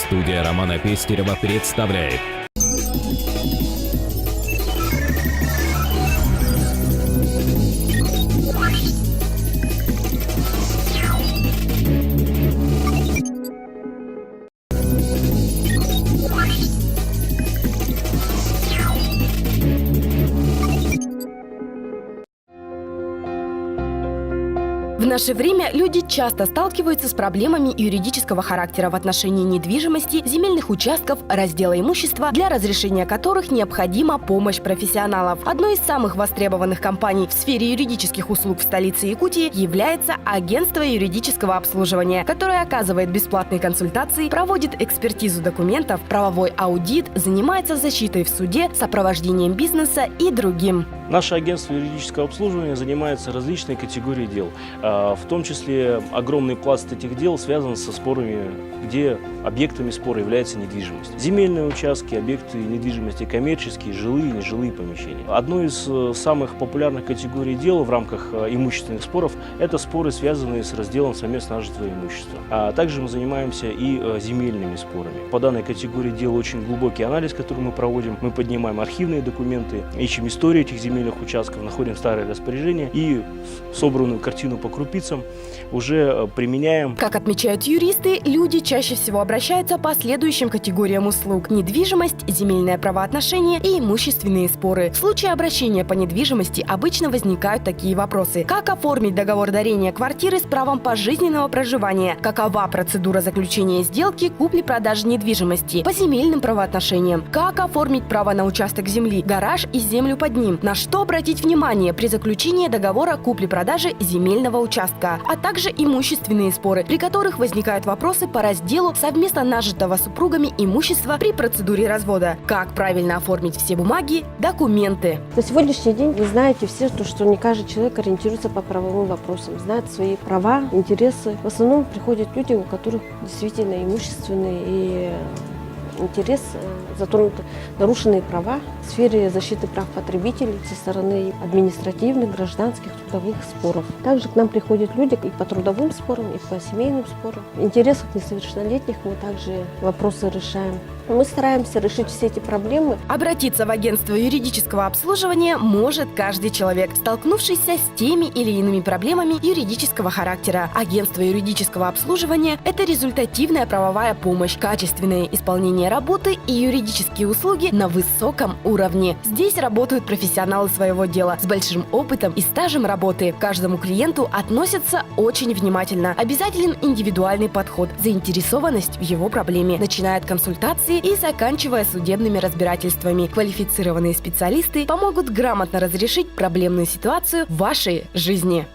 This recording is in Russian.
Студия Романа Пестерева представляет. В наше время люди часто сталкиваются с проблемами юридического характера в отношении недвижимости, земельных участков, раздела имущества, для разрешения которых необходима помощь профессионалов. Одной из самых востребованных компаний в сфере юридических услуг в столице Якутии является агентство юридического обслуживания, которое оказывает бесплатные консультации, проводит экспертизу документов, правовой аудит, занимается защитой в суде, сопровождением бизнеса и другим. Наше агентство юридического обслуживания занимается различной категорией дел. В том числе огромный пласт этих дел связан со спорами, где объектами спора является недвижимость. Земельные участки, объекты недвижимости коммерческие, жилые и нежилые помещения. Одной из самых популярных категорий дел в рамках имущественных споров – это споры, связанные с разделом совместно нажитого имущества. А также мы занимаемся и земельными спорами. По данной категории дел очень глубокий анализ, который мы проводим. Мы поднимаем архивные документы, ищем историю этих земельных участков, находим старые распоряжения и собранную картину по крупицам уже применяем. Как отмечают юристы, люди чаще всего обращаются по следующим категориям услуг: недвижимость, земельные правоотношения и имущественные споры. В случае обращения по недвижимости обычно возникают такие вопросы: как оформить договор дарения квартиры с правом пожизненного проживания, какова процедура заключения сделки купли-продажи недвижимости, по земельным правоотношениям, как оформить право на участок земли, гараж и землю под ним, на что обратить внимание при заключении договора купли-продажи земельного участка, а также имущественные споры, при которых возникают вопросы по разделу совместно нажитого супругами имущества при процедуре развода, как правильно оформить все бумаги, документы. На сегодняшний день вы знаете все, что не каждый человек ориентируется по правовым вопросам, знает свои права, интересы. В основном приходят люди, у которых действительно имущественные и интерес затронуты нарушенные права в сфере защиты прав потребителей со стороны административных, гражданских, трудовых споров. Также к нам приходят люди и по трудовым спорам, и по семейным спорам. В интересах несовершеннолетних мы также вопросы решаем. Мы стараемся решить все эти проблемы. Обратиться в агентство юридического обслуживания может каждый человек, столкнувшийся с теми или иными проблемами юридического характера. Агентство юридического обслуживания – это результативная правовая помощь, качественное исполнение работы и юридические услуги на высоком уровне. Здесь работают профессионалы своего дела с большим опытом и стажем работы. К каждому клиенту относятся очень внимательно. Обязателен индивидуальный подход, заинтересованность в его проблеме, начиная от консультации и заканчивая судебными разбирательствами. Квалифицированные специалисты помогут грамотно разрешить проблемную ситуацию в вашей жизни.